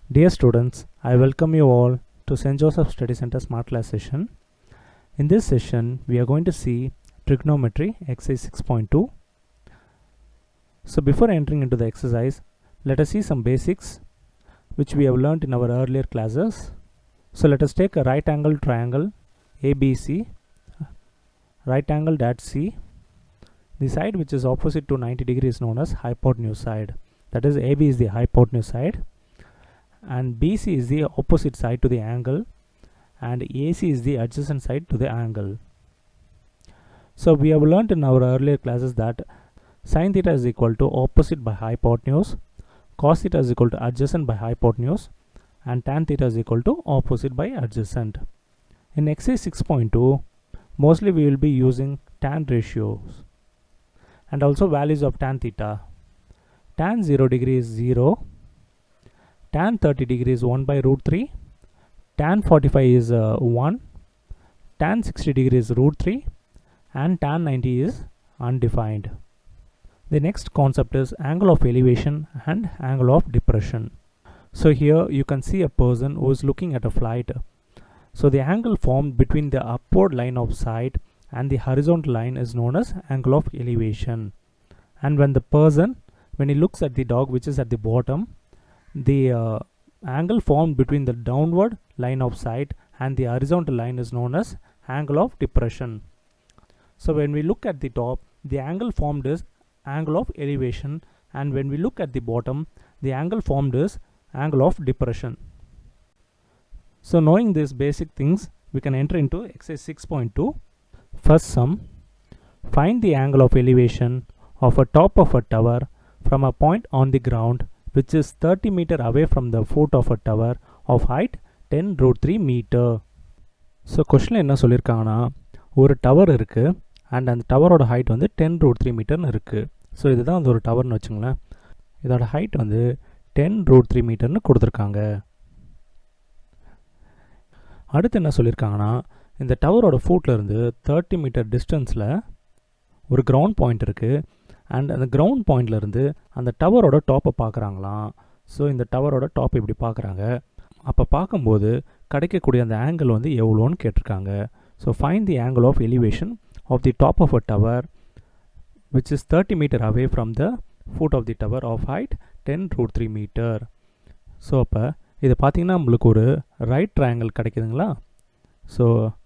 Dear students, I welcome you all to St. Joseph Study Center Smart Class session. In this session, we are going to see trigonometry exercise 6.2. So before entering into the exercise, let us see some basics which we have learnt in our earlier classes. So let us take a right angle triangle ABC, right angle at C. The side which is opposite to 90 degrees is known as hypotenuse side. That is, AB is the hypotenuse side and BC is the opposite side to the angle and AC is the adjacent side to the angle. So we have learnt in our earlier classes that sin theta is equal to opposite by hypotenuse, cos theta is equal to adjacent by hypotenuse, and tan theta is equal to opposite by adjacent. In exercise 6.2, mostly we will be using tan ratios and also values of tan theta. Tan 0 degree is 0, tan 30 degree is 1 by root 3, tan 45 is 1, tan 60 degree is root 3, and tan 90 is undefined. The next concept is angle of elevation and angle of depression. So here you can see a person who is looking at a flight. So the angle formed between the upward line of sight and the horizontal line is known as angle of elevation. And when he looks at the dog which is at the bottom, the angle formed between the downward line of sight and the horizontal line is known as angle of depression. So when we look at the top, the angle formed is angle of elevation, and when we look at the bottom, the angle formed is angle of depression. So knowing these basic things, we can enter into exercise 6.2. First sum: find the angle of elevation of a top of a tower from a point on the ground which is 30 meter away from the foot of a tower of height 10 root 3 meter. So question என்ன சொல்லிருக்காங்கன்னா, ஒரு tower இருக்கு and அந்த டவரோட height வந்து 10 root 3 மீட்டர்னு இருக்கு. So இதுதான் அந்த ஒரு டவர்னு வச்சுங்களேன். இதோட ஹைட் வந்து 10 root 3 மீட்டர்னு கொடுத்துருக்காங்க. அடுத்து என்ன சொல்லியிருக்காங்கன்னா, இந்த டவரோட ஃபுட்லேருந்து 30 மீட்டர் டிஸ்டன்ஸில் ஒரு கிரவுண்ட் பாயிண்ட் இருக்குது அண்ட் அந்த கிரவுண்ட் பாயிண்ட்லேருந்து அந்த டவரோட டாப்பை பார்க்குறாங்களாம். ஸோ இந்த டவரோட டாப் இப்படி பார்க்குறாங்க. அப்போ பார்க்கும்போது கிடைக்கக்கூடிய அந்த ஆங்கிள் வந்து எவ்வளோன்னு கேட்டிருக்காங்க. So find the angle of elevation of the top of a tower which is 30 meter away from the foot of the tower of height 10 root 3 meter. So அப்போ இது பார்த்திங்கன்னா நம்மளுக்கு ஒரு ரைட் ட்ரையாங்கிள் கிடைக்குதுங்களா. ஸோ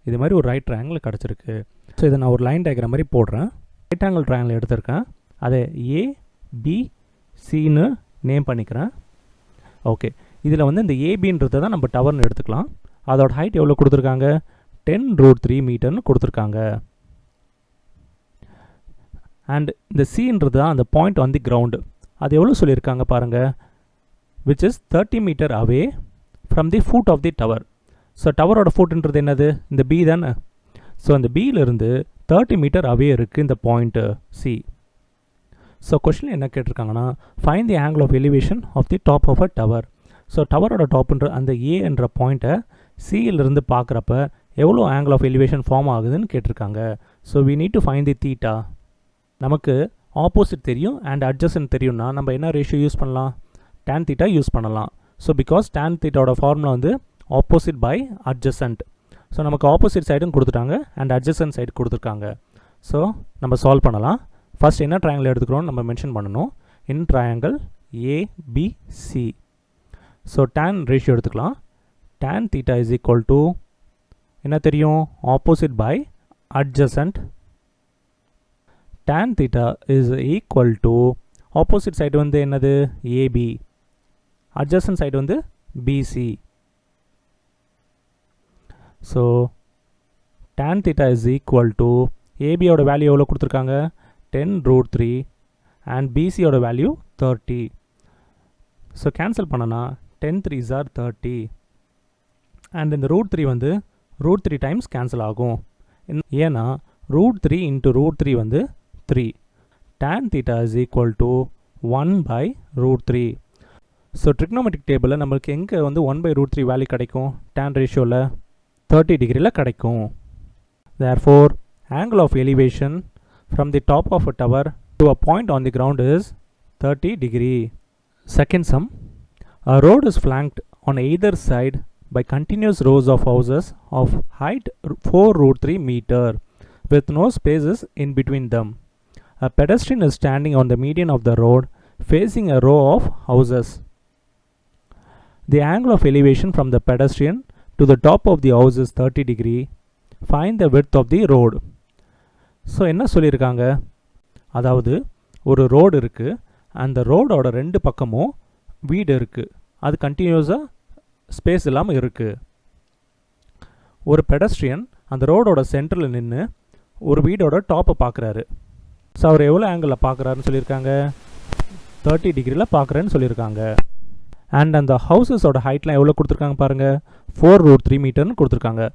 இது மாதிரி ஒரு ரைட் ட்ரையாங்கிள் கிடச்சிருக்கு. So இதை நான் ஒரு லைன் டயக்ராம் மாதிரி போடுறேன். ரைட் ஆங்கிள் ட்ரையாங்கிள் எடுத்திருக்கேன், அதை ஏபிசின்னு நேம் பண்ணிக்கிறேன். ஓகே, இதில் வந்து இந்த ஏபின்றதை தான் நம்ம டவர்னு எடுத்துக்கலாம். அதோட ஹைட் எவ்வளோ கொடுத்துருக்காங்க, 10 root 3 மீட்டர்னு கொடுத்துருக்காங்க. அண்ட் இந்த சின்றது தான் அந்த பாயிண்ட் ஆன் தி கிரவுண்டு. அது எவ்வளோ சொல்லியிருக்காங்க பாருங்கள், which is 30 metre away from the foot of the tower. So டவரோட ஃபுட்ன்றது என்னது, இந்த பி தானே. ஸோ அந்த பியிலிருந்து 30 மீட்டர் அவே இருக்குது இந்த பாயிண்ட்டு சி. ஸோ கொஸ்டின் என்ன கேட்டிருக்காங்கன்னா, find the angle of elevation of the top of a tower. So டவரோட டாப்ன்ற அந்த ஏ என்ற பாயிண்ட்டை சியிலிருந்து பார்க்குறப்ப எவ்வளோ ஆங்கிள் ஆஃப் எலிவேஷன் ஃபார்ம் ஆகுதுன்னு கேட்டிருக்காங்க. So we need to find the theta. நமக்கு ஆப்போசிட் தெரியும் அண்ட் அட்ஜசன்ட் தெரியும்னா நம்ம என்ன ரேஷியோ யூஸ் பண்ணலாம், tan தீட்டா யூஸ் பண்ணலாம். ஸோ பிகாஸ் tan தீட்டாவோட ஃபார்முலா வந்து ஆப்போசிட் பை அட்ஜசன்ட். ஸோ நமக்கு ஆப்போசிட் சைடும் கொடுத்துட்டாங்க அண்ட் அட்ஜசன்ட் சைடு கொடுத்துருக்காங்க. ஸோ நம்ம சால்வ் பண்ணலாம். ஃபர்ஸ்ட் என்ன ட்ரையாங்கிள் எடுத்துக்கிறோம் நம்ம மென்ஷன் பண்ணணும். In triangle ABC. So tan ratio எடுத்துக்கலாம். tan theta is equal to என்ன தெரியும், opposite by adjacent. tan theta is equal to opposite side வந்து என்னது AB, adjacent side வந்து BC. so tan theta is equal to AB ஓட value எவ்வளோ கொடுத்துருக்காங்க, 10 root 3 and BC ஓட வேல்யூ 30. ஸோ கேன்சல் பண்ணனா 10 3s are 30 and இந்த root 3 வந்து root 3 times கேன்சல் ஆகும். ஏன்னா root 3 into root 3 வந்து 3. tan theta is equal to 1 by root 3. So trigonometric டேபிளில் நம்மளுக்கு எங்கே வந்து 1 by root 3 வேல்யூ கிடைக்கும், tan ரேஷியோவில் 30 டிகிரியில் கிடைக்கும். therefore angle of elevation from the top of a tower to a point on the ground is 30 degree. Second sum, a road is flanked on either side by continuous rows of houses of height 4√3 meter with no spaces in between them. A pedestrian is standing on the median of the road facing a row of houses. The angle of elevation from the pedestrian to the top of the house is 30 degree. Find the width of the road. So என்ன சொல்லியிருக்காங்க, அதாவது ஒரு road இருக்குது, அந்த ரோடோட ரெண்டு பக்கமும் வீடு இருக்குது, அது கண்டினியூஸாக ஸ்பேஸ் இல்லாமல் இருக்குது. ஒரு பெடஸ்ட்ரியன் அந்த ரோடோட சென்டரில் நின்று ஒரு வீடோட டாப்பை பார்க்குறாரு. ஸோ அவர் எவ்வளோ ஆங்கிளில் பார்க்குறாருன்னு சொல்லியிருக்காங்க, 30 டிகிரியில் பார்க்குறேன்னு சொல்லியிருக்காங்க. அண்ட் அந்த ஹவுசஸோட ஹைட்லாம் எவ்வளோ கொடுத்துருக்காங்க பாருங்கள், 4√3 மீட்டர்னு கொடுத்துருக்காங்க.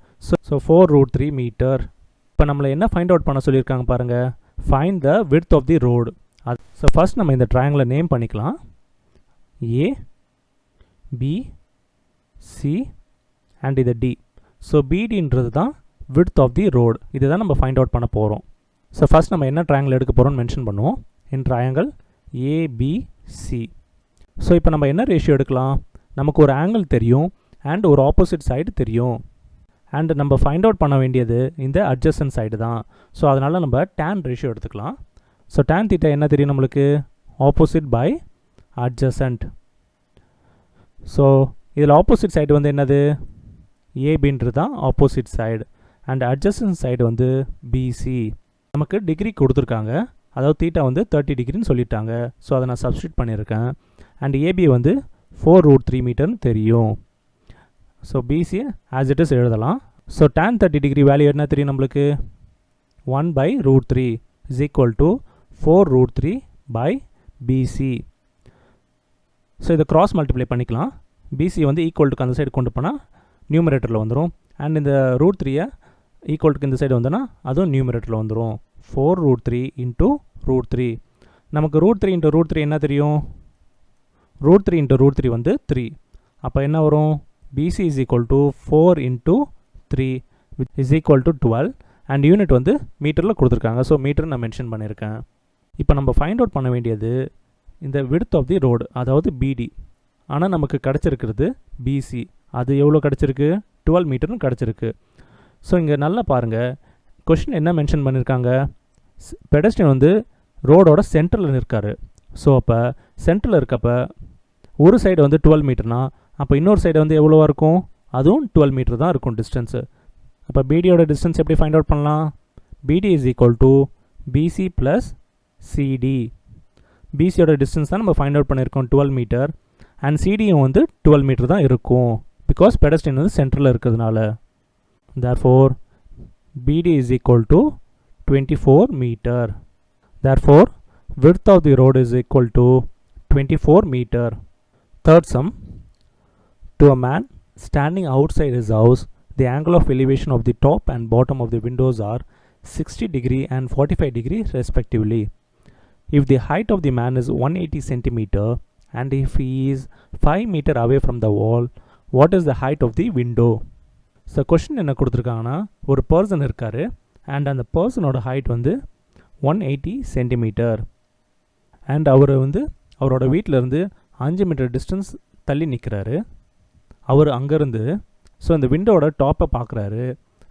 So 4√3 metre. இப்போ நம்மளை என்ன ஃபைண்ட் அவுட் பண்ண சொல்லியிருக்காங்க பாருங்கள், find the width of the road. So first நம்ம இந்த ட்ரையாங்கிளை நேம் பண்ணிக்கலாம். ஏ பி சி அண்ட் இது டி. ஸோ பிடின்றது தான் விட்த் ஆஃப் தி ரோடு. இதை தான் நம்ம ஃபைண்ட் அவுட் பண்ண போகிறோம். ஸோ ஃபர்ஸ்ட் நம்ம என்ன ட்ரையாங்கிள் எடுக்க போகிறோம்னு மென்ஷன் பண்ணுவோம். இன் ட்ரையாங்கிள் ஏபிசி. ஸோ இப்போ நம்ம என்ன ரேஷியோ எடுக்கலாம், நமக்கு ஒரு ஆங்கிள் தெரியும் அண்ட் ஒரு ஆப்போசிட் சைடு தெரியும். அண்ட் நம்ம ஃபைண்ட் அவுட் பண்ண வேண்டியது இந்த அட்ஜசன்ட் சைடு தான். ஸோ அதனால் நம்ம tan ரேஷியோ எடுத்துக்கலாம். ஸோ tan தீட்டா என்ன தெரியும் நம்மளுக்கு, ஆப்போசிட் பை அட்ஜசன்ட். ஸோ இதில் ஆப்போசிட் சைடு வந்து என்னது, ஏபின்றது தான் opposite side and adjacent side வந்து பிசி. நமக்கு டிகிரி கொடுத்துருக்காங்க, அதாவது தீட்டா வந்து 30 டிகிரின்னு சொல்லிட்டாங்க. ஸோ அதை நான் சப்ஸ்டியூட் பண்ணியிருக்கேன். அண்ட் ஏபி வந்து 4√3 மீட்டர்னு தெரியும். So BC as it is எழுதலாம். ஸோ tan 30 டிகிரி வேல்யூ என்ன தெரியும் நம்மளுக்கு, 1/√3 is equal to 4√3 by BC. So இதை கிராஸ் மல்டிப்ளை பண்ணிக்கலாம். பிசி வந்து ஈக்குவல் டுக்கு அந்த சைடு கொண்டு போனால் நியூமரேட்டரில் வந்துடும். அண்ட் இந்த √3 ஈக்குவல் டுக்கு இந்த சைடு வந்தோன்னா அதுவும் நியூமரேட்டரில் வந்துடும். 4√3 இன்ட்டு √3. நமக்கு √3 இன்ட்டு √3 என்ன தெரியும், √3 இன்ட்டு √3 வந்து 3. அப்போ என்ன வரும், BC is equal to 4 into 3 which is equal to 12 and unit வந்து மீட்டரில் கொடுத்துருக்காங்க. ஸோ மீட்டர் நான் மென்ஷன் பண்ணியிருக்கேன். இப்போ நம்ம ஃபைண்ட் அவுட் பண்ண வேண்டியது இந்த width ஆஃப் தி ரோடு, அதாவது பிடி. ஆனால் நமக்கு கிடச்சிருக்கிறது பிசி. அது எவ்வளோ கிடச்சிருக்கு, 12 மீட்டர்னு கிடச்சிருக்கு. ஸோ இங்கே நல்லா பாருங்கள், கொஷின் என்ன மென்ஷன் பண்ணியிருக்காங்க, பெடஸ்ட்ரியன் வந்து ரோடோட சென்டரில் நிற்காரு. ஸோ அப்போ சென்டரில் இருக்கப்போ ஒரு சைடு வந்து 12 மீட்டர்னா அப்போ இன்னொரு சைடு வந்து எவ்வளோவா இருக்கும், அதுவும் 12 மீட்டர் தான் இருக்கும் டிஸ்டன்ஸு. அப்போ பிடியோட டிஸ்டன்ஸ் எப்படி ஃபைண்ட் அவுட் பண்ணலாம், BD is equal to BC plus CD. பிசியோட டிஸ்டன்ஸ் தான் நம்ம ஃபைண்ட் அவுட் பண்ணியிருக்கோம் 12 மீட்டர் அண்ட் சிடியும் வந்து 12 மீட்டர் தான் இருக்கும் பிகாஸ் பெடஸ்ட்ரியன் வந்து சென்டரில் இருக்கிறதுனால. therefore BD is equal to 24 meter. Therefore width of the road is equal to 24 meter. Third sum, to a man standing outside his house, the angle of elevation of the top and bottom of the windows are 60 degree and 45 degree respectively. If the height of the man is 180 centimeter and if he is 5 meter away from the wall, what is the height of the window? So question என்ன கொடுத்துருக்காங்கன்னா, ஒரு person இருக்கார் and அந்த பர்சனோட height வந்து 180 centimetre and அவர் வந்து அவரோட வீட்டிலேருந்து 5 metre distance தள்ளி நிற்கிறாரு. அவர் அங்கேருந்து ஸோ இந்த விண்டோட டாப்பை பார்க்குறாரு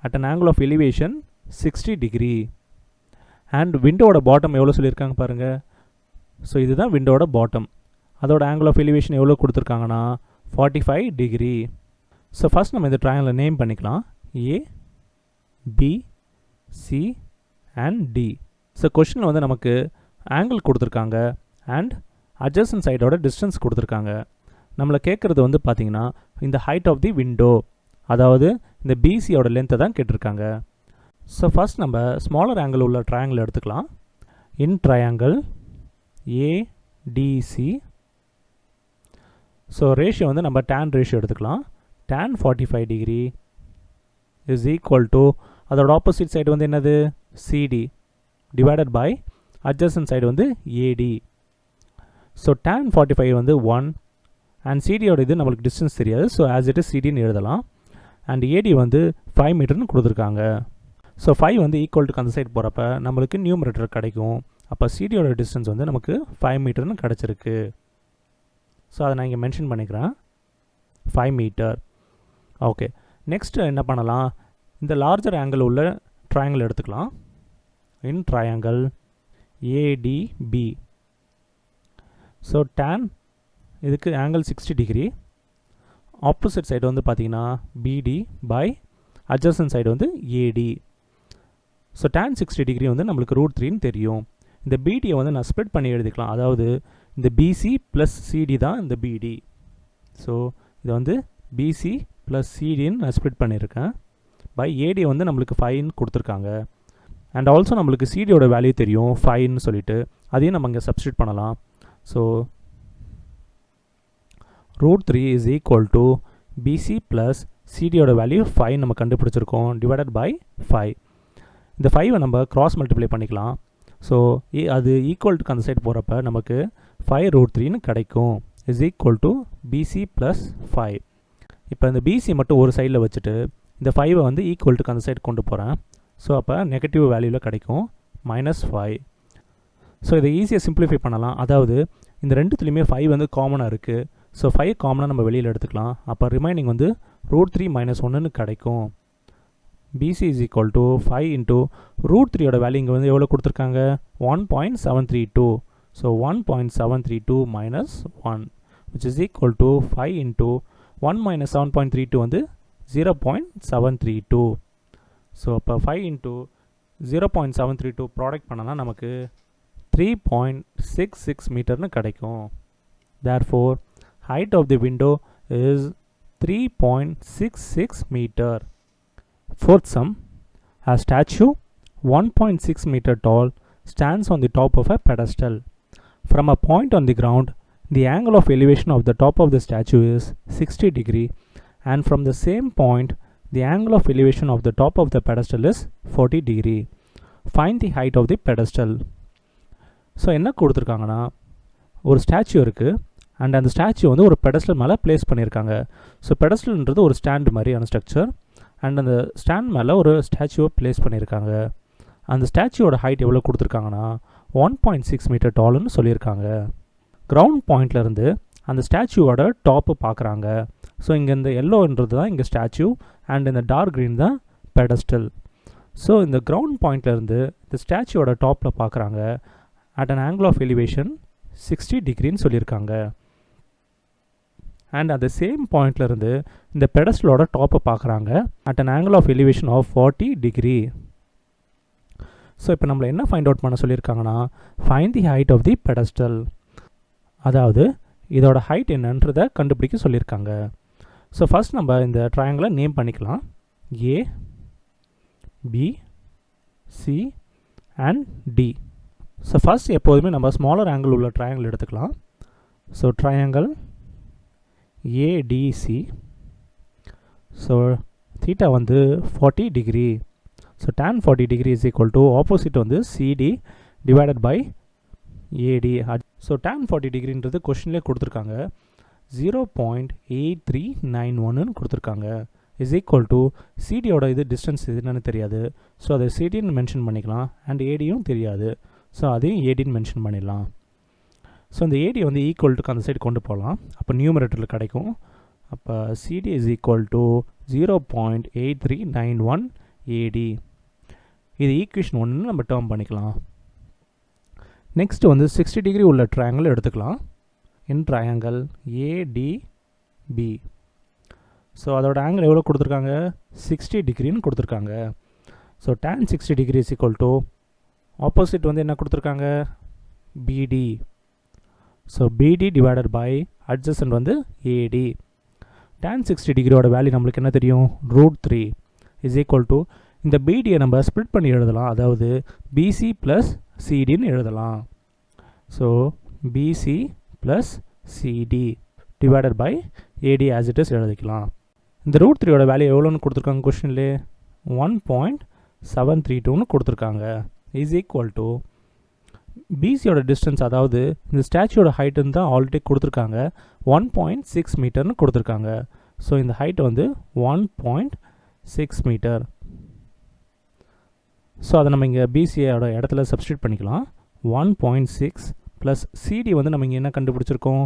at an angle of elevation 60 degree and விண்டோட பாட்டம் எவ்வளோ சொல்லியிருக்காங்க பாருங்கள். ஸோ இதுதான் விண்டோட பாட்டம், அதோட ஆங்கிள் ஆஃப் எலிவேஷன் எவ்வளோ கொடுத்துருக்காங்கன்னா 45 டிகிரி. ஸோ ஃபஸ்ட் நம்ம இந்த ட்ரையாங்கிளை நேம் பண்ணிக்கலாம், A B C and D. So கொஷினில் வந்து நமக்கு ஆங்கிள் கொடுத்துருக்காங்க அண்ட் அட்ஜசன்ட் சைடோட டிஸ்டன்ஸ் கொடுத்துருக்காங்க. நம்மளை கேட்குறது வந்து பார்த்திங்கன்னா இந்த ஹைட் ஆஃப் தி விண்டோ, அதாவது இந்த பிசியோட லென்த்தை தான் கேட்டிருக்காங்க. ஸோ ஃபஸ்ட் நம்ம ஸ்மாலர் ஆங்கிள் உள்ள ட்ரையாங்கிள் எடுத்துக்கலாம். In triangle ADC. So ratio வந்து நம்ம tan ரேஷியோ எடுத்துக்கலாம். tan 45 degree is equal to அதோட ஆப்போசிட் சைடு வந்து என்னது CD divided by adjacent side வந்து ஏடி. ஸோ tan 45 வந்து 1 அண்ட் சிடியோட இது நம்மளுக்கு டிஸ்டன்ஸ் தெரியாது. ஸோ ஆஸ் இட் இஸ் சிடின்னு எழுதலாம். அண்ட் ஏடி வந்து 5 மீட்டர்னு கொடுத்துருக்காங்க. ஸோ 5 வந்து ஈக்குவல் டு அந்த சைடு போகிறப்ப நம்மளுக்கு நியூமரேட்டர் கிடைக்கும். அப்போ சிடியோட டிஸ்டன்ஸ் வந்து நமக்கு 5 மீட்டர்னு கிடச்சிருக்கு. ஸோ அதை நான் இங்கே மென்ஷன் பண்ணிக்கிறேன். 5 மீட்டர். ஓகே, நெக்ஸ்ட் என்ன பண்ணலாம், இந்த லார்ஜர் ஆங்கிள் உள்ள ட்ரையாங்கிள் எடுத்துக்கலாம். In triangle ADB. So tan இதுக்கு ஆங்கிள் 60 டிகிரி, ஆப்போசிட் சைடு வந்து பார்த்தீங்கன்னா BD பை அட்ஜசன்ட் சைடு வந்து AD. ஸோ tan 60 டிகிரி வந்து நம்மளுக்கு √3ன்னு தெரியும். இந்த BDயை வந்து நான் ஸ்ப்ளிட் பண்ணி எழுதிக்கலாம். அதாவது இந்த BC ப்ளஸ் CD தான் இந்த BD. ஸோ இதை வந்து BC ப்ளஸ் CDன்னு நான் ஸ்ப்ளிட் பண்ணியிருக்கேன். பை AD வந்து நம்மளுக்கு 5ன்னு கொடுத்துருக்காங்க. அண்ட் ஆல்சோ நம்மளுக்கு CDயோட வேல்யூ தெரியும் 5ன்னு சொல்லிட்டு, அதையும் நம்ம இங்கே சப்ஸ்டியூட் பண்ணலாம். So √3 is equal to BC plus CDயோட வேல்யூ 5 நம்ம கண்டுபிடிச்சிருக்கோம், டிவைடட் பை 5. இந்த 5 நம்ம கிராஸ் மல்டிப்ளை பண்ணிக்கலாம். ஸோ அது ஈக்குவல்ட்டுக்கு அந்த சைடு போகிறப்ப நமக்கு 5√3ன்னு கிடைக்கும், is equal to BC plus 5. இப்போ இந்த BC மட்டும் ஒரு சைடில் வச்சுட்டு இந்த 5 வந்து ஈக்குவல்ட்டுக்கு அந்த சைடு கொண்டு போகிறேன். ஸோ அப்போ நெகட்டிவ் வேல்யூவில் கிடைக்கும் -5. ஸோ இதை ஈஸியாக சிம்பிளிஃபை பண்ணலாம். அதாவது இந்த ரெண்டுத்துலேயுமே 5 வந்து காமனாக இருக்குது. ஸோ 5 காமனாக நம்ம வெளியில் எடுத்துக்கலாம். அப்போ ரிமைனிங் வந்து √3 - 1ன்னு கிடைக்கும். BC is equal to 5 into √3யோட வேல்யூ இங்கே வந்து எவ்வளோ கொடுத்துருக்காங்க, 1.732. So 1.732 - 1 which is equal to 5 into 1 minus 7.32 வந்து 0.732. ஸோ அப்போ 5 into 0.732 ப்ராடக்ட் பண்ணனா நமக்கு 3.66 மீட்டர்னு கிடைக்கும். Therefore, height of the window is 3.66 meter. Fourth sum, a statue 1.6 meter tall stands on the top of a pedestal. From a point on the ground, the angle of elevation of the top of the statue is 60 degree, and from the same point, the angle of elevation of the top of the pedestal is 40 degree. Find the height of the pedestal. So என்ன கொடுத்துருக்காங்கன்னா, ஒரு statue இருக்குது and அந்த statue வந்து ஒரு pedestal மேலே place பண்ணியிருக்காங்க. So பெடஸ்டல்ன்றது ஒரு ஸ்டாண்டு மாதிரியான ஸ்ட்ரக்சர், அண்ட் அந்த ஸ்டாண்ட் மேலே ஒரு ஸ்டாச்சுவை ப்ளேஸ் பண்ணியிருக்காங்க. அந்த ஸ்டாச்சுவோட ஹைட் எவ்வளோ கொடுத்துருக்காங்கன்னா 1.6 மீட்டர் டால்னு சொல்லியிருக்காங்க. கிரவுண்ட் பாயிண்ட்லேருந்து அந்த ஸ்டாச்சுவோட டாப்பு பார்க்குறாங்க. ஸோ இங்கே இந்த எல்லோன்றது தான் இங்கே ஸ்டாச்சு, அண்ட் இந்த டார்க் க்ரீன் தான் பெடஸ்டல். ஸோ இந்த கிரவுண்ட் பாயிண்ட்லேருந்து இந்த ஸ்டாச்சுவோட டாப்பில் பார்க்குறாங்க. at an angle of elevation 60 டிகிரின்னு சொல்லியிருக்காங்க. அண்ட் at the same பாயிண்ட்லேருந்து இந்த பெடஸ்டலோட டாப்பை பார்க்குறாங்க at an angle of elevation of 40 degree. So இப்போ நம்மளை என்ன ஃபைண்ட் அவுட் பண்ண சொல்லியிருக்காங்கன்னா, find the height of the pedestal. அதாவது இதோட ஹைட் என்னன்றதை கண்டுபிடிக்க சொல்லியிருக்காங்க. ஸோ ஃபஸ்ட் நம்ம இந்த ட்ரையாங்கிளை நேம் பண்ணிக்கலாம். A, B, C and D. So first எப்போதுமே நம்ம ஸ்மாலர் ஆங்கிள் உள்ள ட்ரையாங்கிள் எடுத்துக்கலாம். So triangle ADC. So theta வந்து 40 degree. So tan 40 degree is equal to opposite வந்து CD divided by AD. So tan 40 டிகிரின்றது கொஷின்லேயே கொடுத்துருக்காங்க, 0.8391ன்னு கொடுத்துருக்காங்க. இஸ் ஈக்குவல் டு சிடியோட இது டிஸ்டன்ஸ் என்னன்னு தெரியாது, ஸோ அதை சிடின்னு மென்ஷன் பண்ணிக்கலாம். அண்ட் ஏடியும் தெரியாது, ஸோ அதையும் ஏடின்னு மென்ஷன் பண்ணிடலாம். ஸோ இந்த ஏடி வந்து ஈக்குவல்ட்டுக்கு அந்த சைடு கொண்டு போகலாம். அப்போ நியூமரேட்டரில் கிடைக்கும். அப்போ சிடி இஸ் ஈக்குவல் டு 0.8391 ஏடி. இது ஈக்குவேஷன் 1 நம்ம டேர்ம் பண்ணிக்கலாம். நெக்ஸ்ட் வந்து 60 டிகிரி உள்ள ட்ரையாங்கிள் எடுத்துக்கலாம். In triangle ADB. ஸோ அதோட ஆங்கிள் எவ்வளோ கொடுத்துருக்காங்க, 60 டிகிரின்னு கொடுத்துருக்காங்க. So tan 60 degree is equal to opposite வந்து என்ன கொடுத்துருக்காங்க, BD. So BD divided by adjacent வந்து AD. tan 60 டிகிரியோட வேல்யூ நம்மளுக்கு என்ன தெரியும், √3 இஸ் ஈக்குவல் டு இந்த BDயை நம்ம ஸ்ப்ளிட் பண்ணி எழுதலாம். அதாவது BC ப்ளஸ் CDன்னு எழுதலாம். So BC plus CD divided by AD as it is எழுதிக்கலாம். இந்த √3யோட வேல்யூ எவ்வளோன்னு கொடுத்துருக்காங்க கொஷின்லே, 1.732ன்னு கொடுத்துருக்காங்க. இஸ் ஈக்குவல் டு பிசியோட டிஸ்டன்ஸ், அதாவது இந்த ஸ்டாச்சுவோட ஹைட்டுன்னு தான் ஆல்ரெடி கொடுத்துருக்காங்க, 1.6 மீட்டர்னு கொடுத்துருக்காங்க. ஸோ இந்த ஹைட் வந்து 1.6 மீட்டர். ஸோ அதை நம்ம இங்கே பிசியோட இடத்துல சப்ஸ்டியூட் பண்ணிக்கலாம். 1.6 ப்ளஸ் சிடி வந்து நம்ம இங்கே என்ன கண்டுபிடிச்சிருக்கோம்,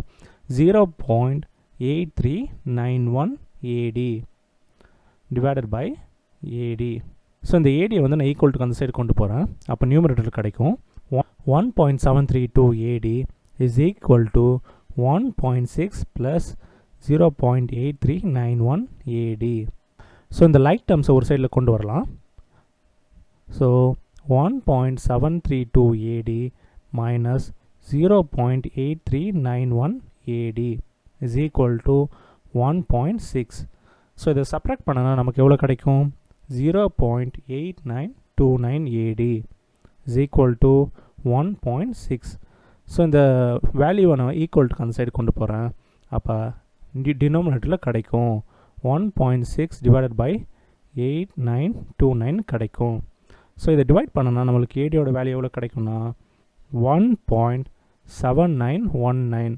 1.8391 AD divided by AD. So இந்த ஏடியை வந்து நான் ஈக்குவல் டு அந்த சைடு கொண்டு போகிறேன். அப்போ நியூமரேட்டர் கிடைக்கும் 1.732 AD is equal to 1.6 plus 0.8391 AD. So இந்த லைக் டேர்ம்ஸை ஒரு சைடில் கொண்டு வரலாம். So 1.732 AD minus 0.8391 AD is equal to 1.6. So இதை சப்ராக்ட் பண்ணனா நமக்கு எவ்வளோ கிடைக்கும்? 0.8929 AD is equal to 1.6. So இந்த வேல்யூவை நான் ஈக்குவல் டு அந்த சைடு கொண்டு போகிறேன். அப்போ டினோமினேட்டரில் கிடைக்கும் 1.6 divided by 8929 கிடைக்கும். ஸோ இதை டிவைட் பண்ணனா நம்மளுக்கு ஏடியோட வேல்யூ எவ்வளோ கிடைக்கும்னா 1.7919.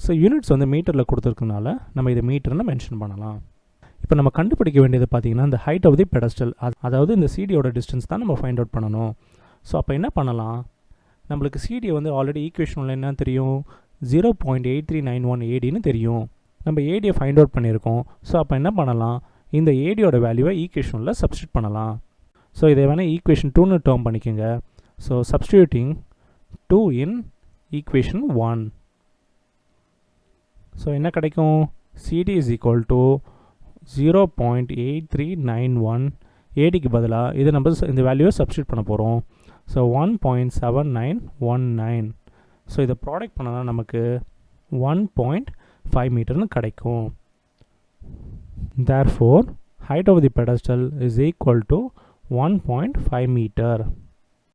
ஸோ யூனிட்ஸ் வந்து மீட்டரில் கொடுத்துருக்கனால நம்ம இதை மீட்டர்னு மென்ஷன் பண்ணலாம். இப்போ நம்ம கண்டுபிடிக்க வேண்டியது பார்த்தீங்கன்னா இந்த ஹைட் ஆஃப் தி பெடஸ்டல், அதாவது இந்த சிடியோட டிஸ்டன்ஸ் தான் நம்ம ஃபைண்ட் அவுட் பண்ணணும். ஸோ அப்போ என்ன பண்ணலாம்? நம்மளுக்கு சிடியை வந்து ஆல்ரெடி ஈக்குவேஷனில் என்ன தெரியும்? 0.8391 ஏடின்னு தெரியும். நம்ம ஏடியை ஃபைண்ட் அவுட் பண்ணியிருக்கோம். ஸோ அப்போ என்ன பண்ணலாம்? இந்த ஏடியோட வேல்யூவை ஈக்குவேஷனில் சப்ஸ்டியூட் பண்ணலாம். ஸோ இதை வேணால் ஈக்குவேஷன் 2ன்னு டேர்ம் பண்ணிக்கோங்க. So substituting 2 in equation 1. So என்ன கிடைக்கும்? CD is equal to 0.8391 ஏடிக்கு பதிலாக இதை நம்ம இந்த வேல்யூவை சப்ஸ்டியூட் பண்ண போகிறோம். ஸோ 1.7919. ஸோ இதை ப்ராடக்ட் பண்ணனா நமக்கு 1.5 மீட்டர்னு கிடைக்கும். Therefore, height of the pedestal is equal to 1.5 meter.